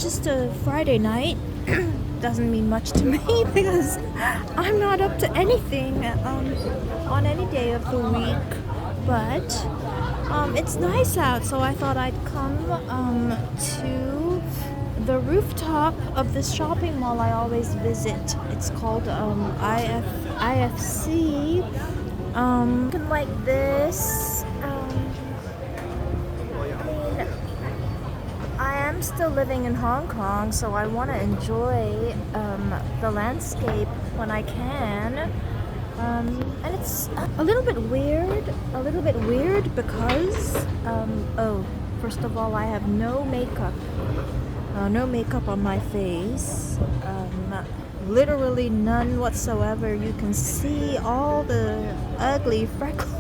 just a Friday night. Doesn't mean much to me because I'm not up to anything on any day of the week. But it's nice out, so I thought I'd come to the rooftop of this shopping mall I always visit. It's called IFC. Like this. I am still living in Hong Kong, so I want to enjoy the landscape when I can. And it's a little bit weird because, first of all, I have no makeup on my face. Literally none whatsoever. You can see all the ugly freckles.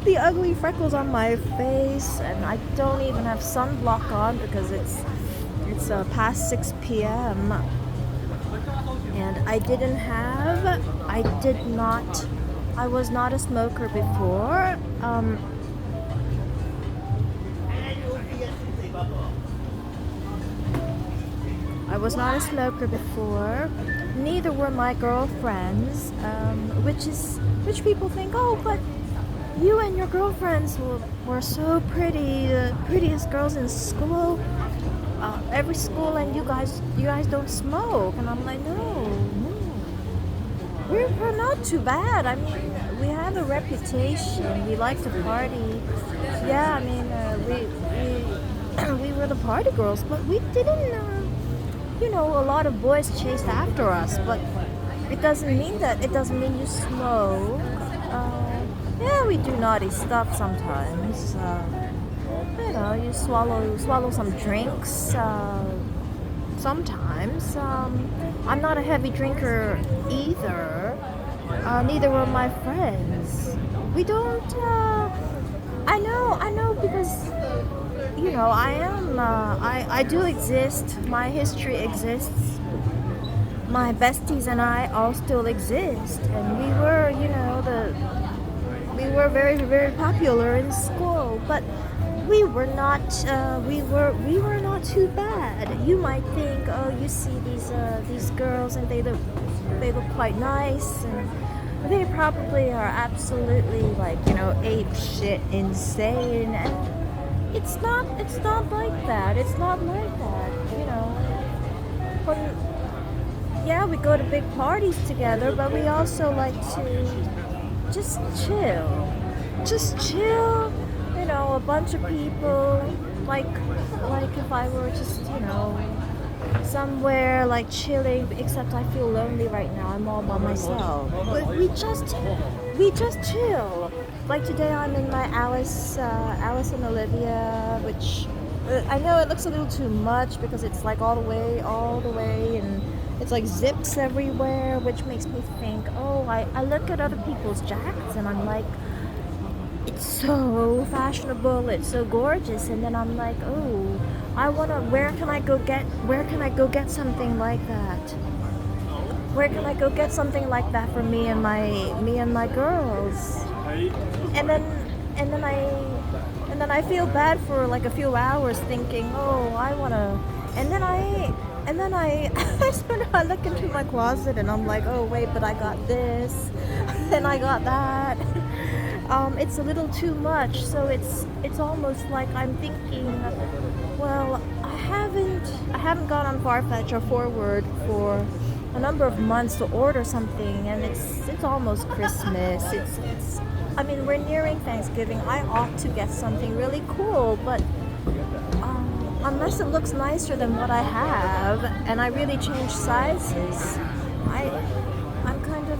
The ugly freckles on my face, and I don't even have sunblock on because it's past 6 p.m. and I was not a smoker before. I was not a smoker before. Neither were my girlfriends, which people think, oh, but you and your girlfriends were so pretty, the prettiest girls in school, every school, and you guys don't smoke. And I'm like, no, we're not too bad. I mean, we have a reputation. We like to party. Yeah, I mean, we were the party girls, but we didn't. A lot of boys chased after us, but it doesn't mean you smoke. Yeah, we do naughty stuff sometimes. You swallow some drinks. Sometimes. I'm not a heavy drinker either. Neither were my friends. We don't. I know because I am. I do exist. My history exists. My besties and I all still exist, and we were, we were very, very popular in school, but we were not. We were not too bad. You might think, oh, you see these girls, and they look quite nice, and they probably are absolutely ape shit insane, and it's not like that. It's not like that. Yeah, we go to big parties together, but we also like to just chill. A bunch of people, like if I were just, somewhere like chilling, except I feel lonely right now. I'm all by myself. But we just chill. Like today I'm in my Alice and Olivia, which I know it looks a little too much because it's like all the way, and it's like zips everywhere, which makes me think, oh, I look at other people's jackets and I'm like, it's so fashionable, it's so gorgeous, and then I'm like, oh, where can I go get something like that? Where can I go get something like that for me and my girls? And then I feel bad for like a few hours thinking, oh, I wanna, and then I I look into my closet and I'm like, oh wait, but I got this, and I got that. It's a little too much, so it's almost like I'm thinking, well, I haven't gone on Farfetch or Forward for a number of months to order something, and it's almost Christmas. I mean, we're nearing Thanksgiving. I ought to get something really cool, but unless it looks nicer than what I have, and I really change sizes, I'm kind of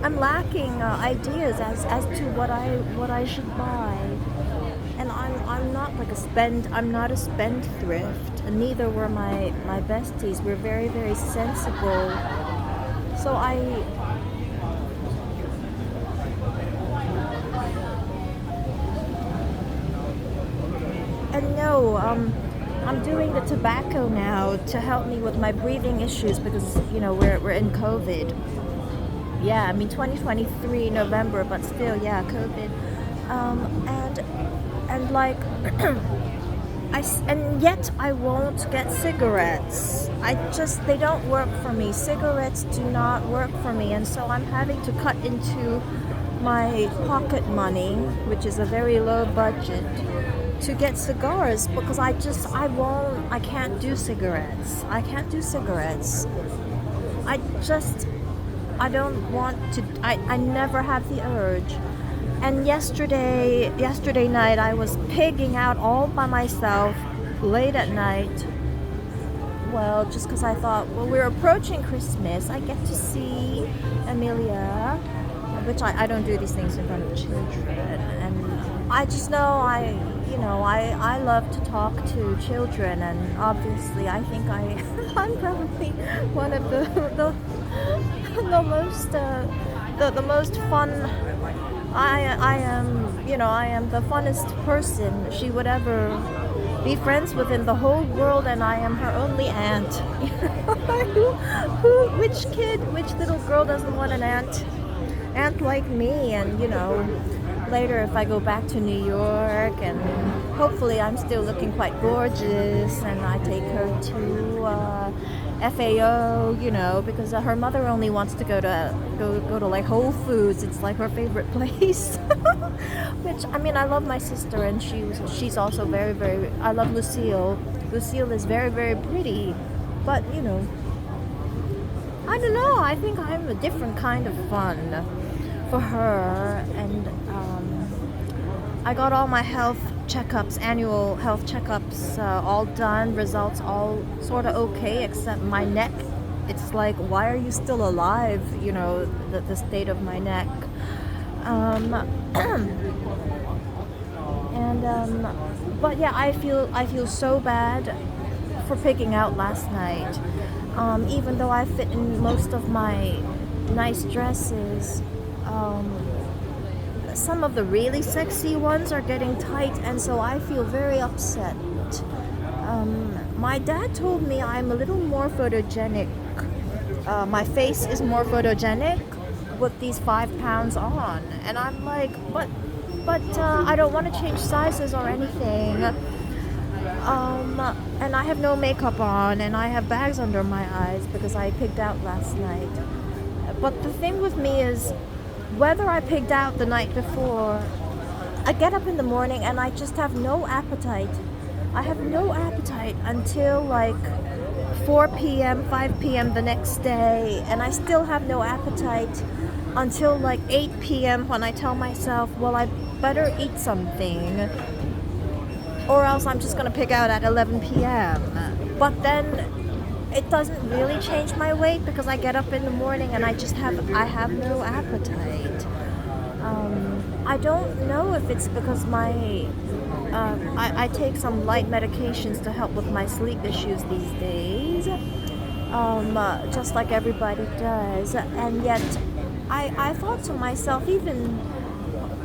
I'm lacking ideas as to what I should buy, and I'm not a spendthrift, and neither were my besties. We're very, very sensible, so and no, I'm doing the tobacco now to help me with my breathing issues because we're in COVID. Yeah, I mean 2023 November, but still, yeah, COVID. And like and yet I won't get cigarettes. They don't work for me. Cigarettes do not work for me, and so I'm having to cut into my pocket money, which is a very low budget, to get cigars because I can't do cigarettes. I can't do cigarettes. I just, I don't want to, I never have the urge. And yesterday night, I was pigging out all by myself late at night. Well, just because I thought, well, we're approaching Christmas. I get to see Amelia, which I don't do these things in front of children. And I just know I love to talk to children. And obviously, I think I'm probably one of the most fun. I am the funnest person she would ever be friends with in the whole world, and I am her only aunt. Which little girl doesn't want an aunt like me? And later if I go back to New York, and hopefully I'm still looking quite gorgeous, and I take her to FAO, because her mother only wants to go to like Whole Foods. It's like her favorite place. Which I love my sister, and she's also very, very. I love Lucille. Lucille is very, very pretty, but I don't know. I think I'm a different kind of fun for her, and I got all my annual health checkups, all done, results all sort of okay, except my neck. It's like, why are you still alive? The state of my neck. But yeah, I feel so bad for picking out last night. Even though I fit in most of my nice dresses. Some of the really sexy ones are getting tight, and so I feel very upset. My dad told me I'm a little more photogenic. My face is more photogenic with these 5 pounds on, and I'm like, but I don't want to change sizes or anything. And I have no makeup on, and I have bags under my eyes because I pigged out last night. But the thing with me is, whether I pigged out the night before, I get up in the morning and I just have no appetite. I have no appetite until like 4 p.m., 5 p.m. the next day, and I still have no appetite until like 8 p.m. when I tell myself, well, I better eat something, or else I'm just gonna pig out at 11 p.m. But then it doesn't really change my weight because I get up in the morning and I have no appetite. I don't know if it's because I take some light medications to help with my sleep issues these days, just like everybody does. And yet, I thought to myself, even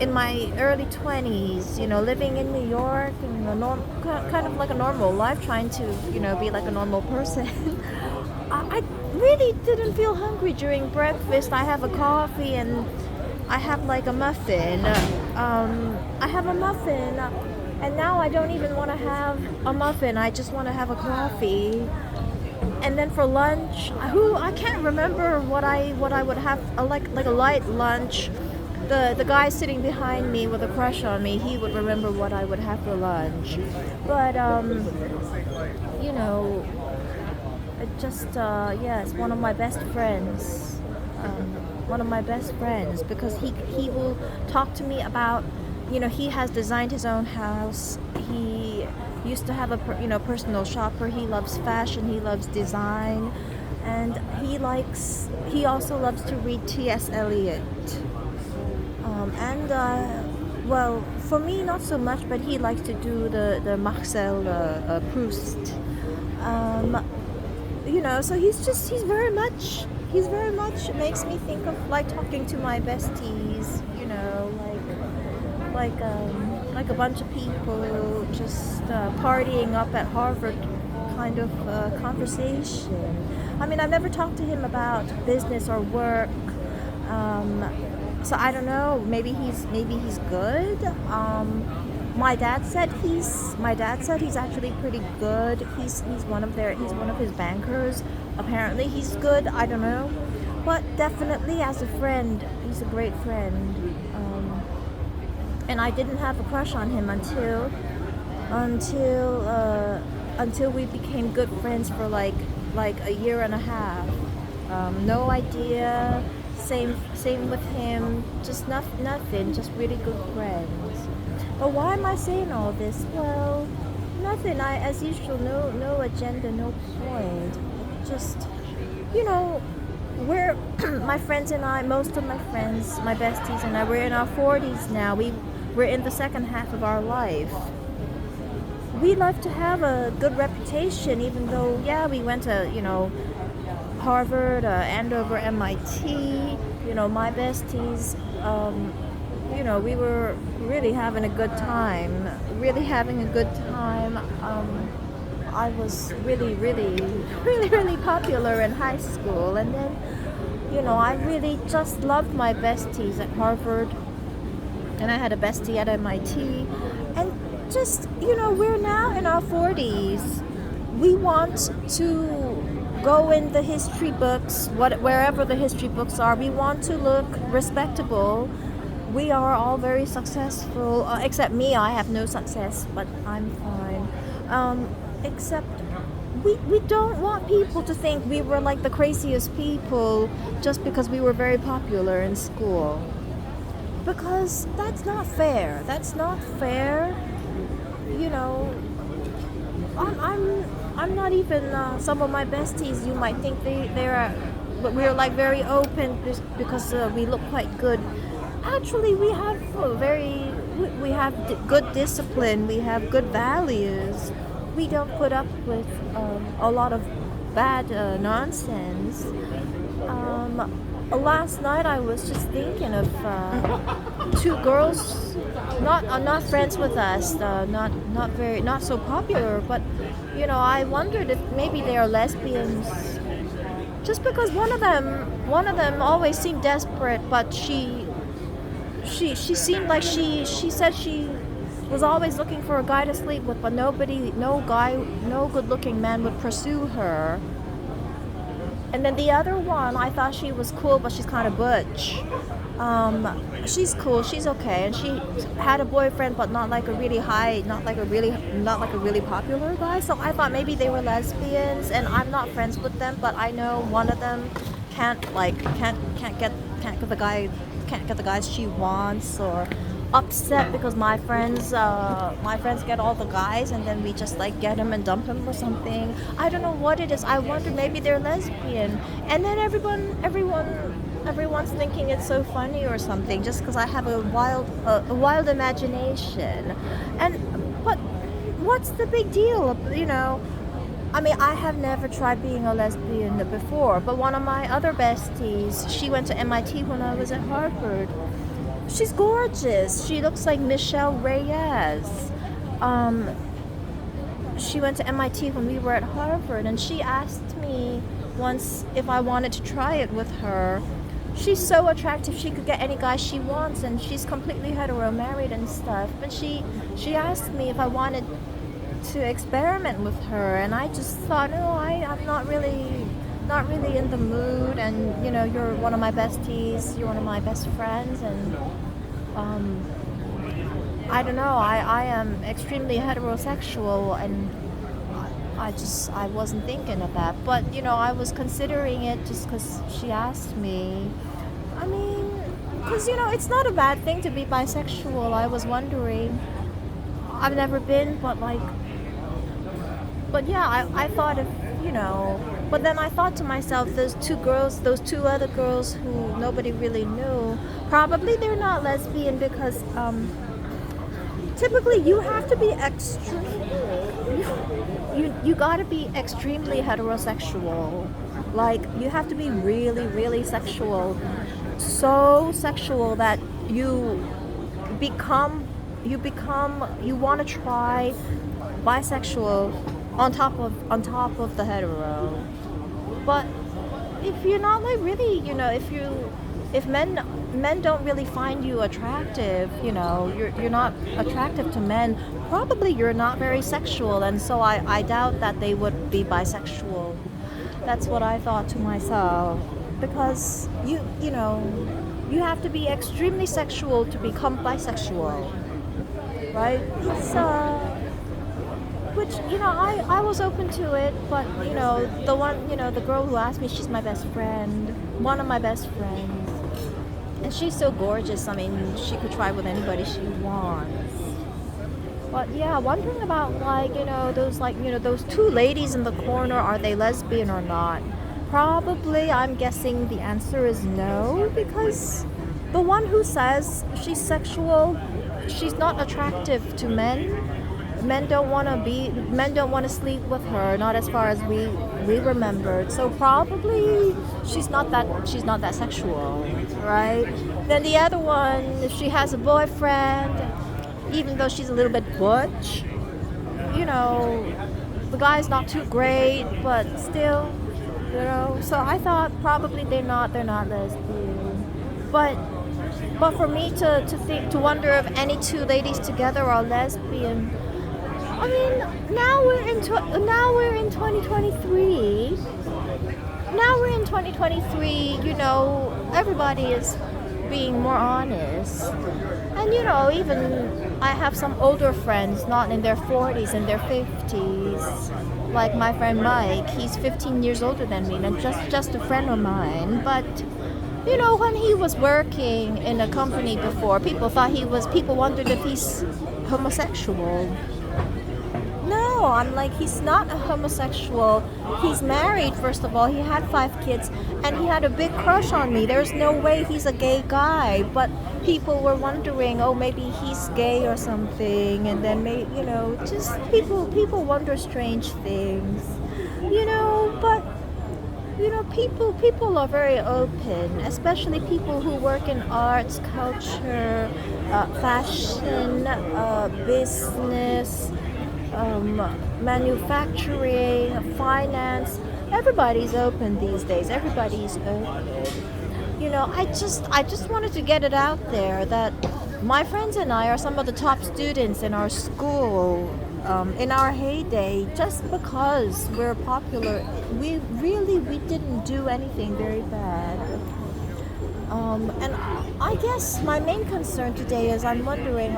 in my early 20s, living in New York and kind of like a normal life, trying to, be like a normal person, I really didn't feel hungry during breakfast. I have a coffee and I have like a muffin. I have a muffin, and now I don't even want to have a muffin. I just want to have a coffee. And then for lunch, I can't remember what I would have, like a light lunch. The guy sitting behind me with a crush on me, he would remember what I would have for lunch. But it's one of my best friends. One of my best friends, because he will talk to me about, he has designed his own house. He used to have a personal shopper. He loves fashion. He loves design, and he also loves to read T.S. Eliot. Well, for me, not so much, but he likes to do the Marcel Proust. So he's very much makes me think of like talking to my besties, like a bunch of people just partying up at Harvard kind of conversation. I've never talked to him about business or work. So I don't know. Maybe he's good. my dad said he's actually pretty good. He's one of his bankers. Apparently he's good. I don't know, but definitely as a friend, he's a great friend. And I didn't have a crush on him until until we became good friends for like a year and a half. No idea. Same with him. Just nothing. Just really good friends. But why am I saying all this? Well, nothing. I, as usual, no agenda, no point. Just, you know, we're my friends and I. Most of my friends, my besties and I, we're in our 40s now. We're in the second half of our life. We love to have a good reputation, even though, yeah, we went to, Harvard, Andover, MIT, my besties, we were really having a good time, I was really, really, really, really popular in high school, and then, I really just loved my besties at Harvard, and I had a bestie at MIT, and just, we're now in our 40s. We want to go in the history books, wherever the history books are. We want to look respectable. We are all very successful, except me. I have no success, but I'm fine. Except we don't want people to think we were like the craziest people just because we were very popular in school. Because that's not fair. That's not fair. I'm not even some of my besties. You might think they're, but we're like very open because we look quite good. Actually, we have we have good discipline. We have good values. We don't put up with a lot of bad nonsense. Last night I was just thinking of two girls, not friends with us, not so popular, but I wondered if maybe they are lesbians. Just because one of them always seemed desperate, but she seemed like she said she was always looking for a guy to sleep with, but no good-looking man would pursue her. And then the other one, I thought she was cool, but she's kind of butch. She's cool, she's okay, and she had a boyfriend, but not like a really popular guy. So I thought maybe they were lesbians, and I'm not friends with them, but I know one of them can't get the guys she wants, or upset because my friends get all the guys, and then we just like get him and dump him or something. I don't know what it is. I wonder maybe they're lesbian, and then everyone's thinking it's so funny or something just because I have a wild imagination. But what's the big deal? I mean, I have never tried being a lesbian before, but one of my other besties, she went to MIT when I was at Harvard. She's gorgeous. She looks like Michelle Reyes. She went to MIT when we were at Harvard, and she asked me once if I wanted to try it with her. She's so attractive. She could get any guy she wants, and she's completely hetero, married and stuff. But she asked me if I wanted to experiment with her, and I just thought, no, I'm not really in the mood, and you're one of my besties, you're one of my best friends, and I don't know, I am extremely heterosexual, and I wasn't thinking of that, but I was considering it just because she asked me. I mean, because it's not a bad thing to be bisexual. I was wondering, I've never been, but yeah, I thought if but then I thought to myself, those two other girls who nobody really knew, probably they're not lesbian because typically you have to be you gotta be extremely heterosexual. Like, you have to be really, really sexual. So sexual that you want to try bisexual on top of the hetero. But if you're not like really, if if men don't really find you attractive, you're not attractive to men, probably you're not very sexual, and so I doubt that they would be bisexual. That's what I thought to myself. Because you have to be extremely sexual to become bisexual, right? So, which, I was open to it, but, the girl who asked me, she's my best friend, one of my best friends. And she's so gorgeous, I mean, she could try with anybody she wants. But yeah, wondering about, those two ladies in the corner, are they lesbian or not? Probably, I'm guessing the answer is no, because the one who says she's sexual, she's not attractive to men. Men don't want to sleep with her, not as far as we remembered. So probably she's not that sexual, right? Then the other one, she has a boyfriend, even though she's a little bit butch, the guy's not too great, but still, So I thought probably they're not lesbian, but for me to wonder if any two ladies together are lesbian. I mean, now we're in 2023. Now we're in 2023. Everybody is being more honest, and even I have some older friends, not in their 40s, in their 50s. Like my friend Mike, he's 15 years older than me, and just a friend of mine. But when he was working in a company before, people wondered if he's homosexual. No, I'm like, he's not a homosexual. He's married, first of all. He had 5 kids, and he had a big crush on me. There's no way he's a gay guy. But people were wondering, oh, maybe he's gay or something. And then, just people wonder strange things. But, people are very open, especially people who work in arts, culture, fashion, business, manufacturing, finance. Everybody's open these days. Everybody's open. I just wanted to get it out there that my friends and I are some of the top students in our school, in our heyday. Just because we're popular, we didn't do anything very bad. And I guess my main concern today is I'm wondering,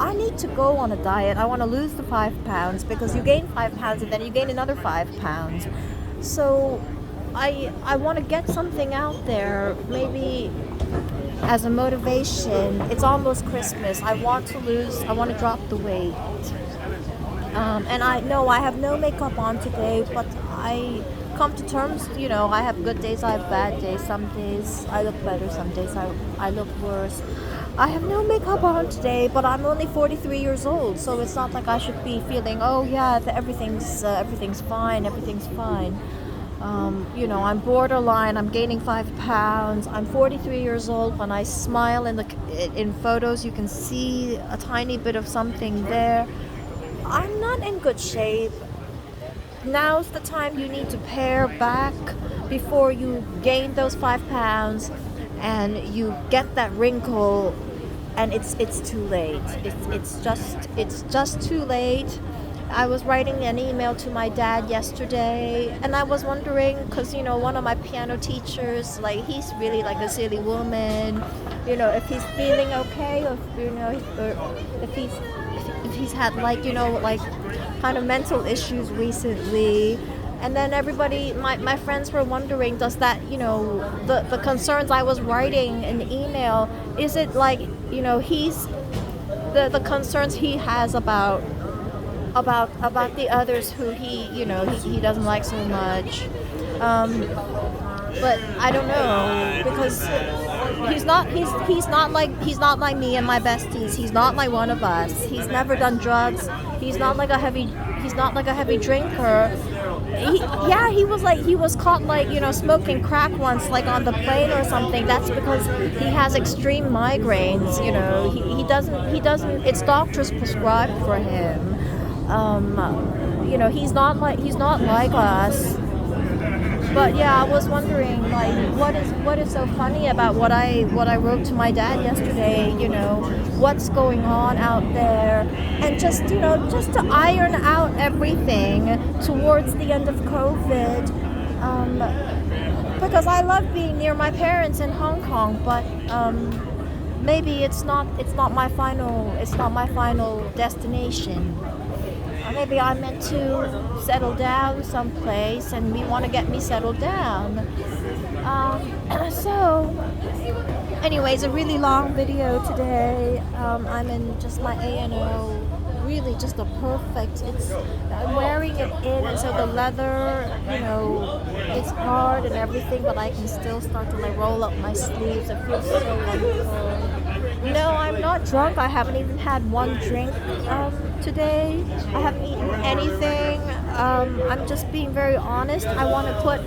I need to go on a diet. I want to lose the 5 pounds, because you gain 5 pounds and then you gain another 5 pounds. So I want to get something out there, maybe as a motivation. It's almost Christmas. I want to drop the weight. And I know I have no makeup on today, but I come to terms, I have good days, I have bad days. Some days I look better, some days I look worse. I have no makeup on today, but I'm only 43 years old, so it's not like I should be feeling, oh yeah, everything's fine. I'm borderline. I'm gaining 5 pounds. I'm 43 years old. When I smile in photos, you can see a tiny bit of something there. I'm not in good shape. Now's the time you need to pare back before you gain those 5 pounds and you get that wrinkle, and it's too late. It's just too late. I was writing an email to my dad yesterday, and I was wondering, because one of my piano teachers, like, he's really like a silly woman, if he's feeling okay, or if he's had like kind of mental issues recently. And then everybody, my friends were wondering, does that, the concerns I was writing in the email, is it like, he's, the concerns he has about the others who he doesn't like so much. But I don't know, because he's not like me and my besties. He's not like one of us. He's never done drugs. He's not like a heavy drinker. He was caught smoking crack once, like on the plane or something. That's because he has extreme migraines. He doesn't. It's doctors prescribed for him. He's not like us. But yeah, I was wondering like what is so funny about what I wrote to my dad yesterday, what's going on out there, and just to iron out everything towards the end of COVID. Um, because I love being near my parents in Hong Kong, but maybe it's not my final destination. Maybe I'm meant to settle down someplace, and we want to get me settled down. So, anyways, a really long video today. I'm in just my A&O, really just a perfect. I'm wearing it in, and so the leather, it's hard and everything, but I can still start to like roll up my sleeves. It feels so wonderful. No, I'm not drunk. I haven't even had one drink today. I haven't eaten anything. I'm just being very honest. I want to put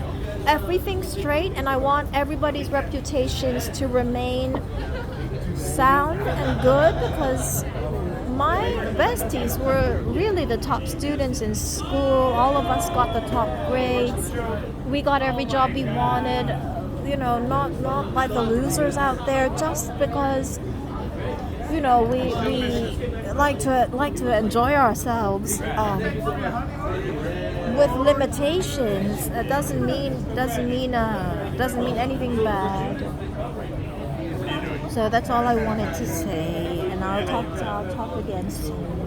everything straight, and I want everybody's reputations to remain sound and good, because my besties were really the top students in school. All of us got the top grades. We got every job we wanted. Not like the losers out there, just because we like to enjoy ourselves with limitations. It doesn't mean anything bad. So that's all I wanted to say, and I'll talk again soon.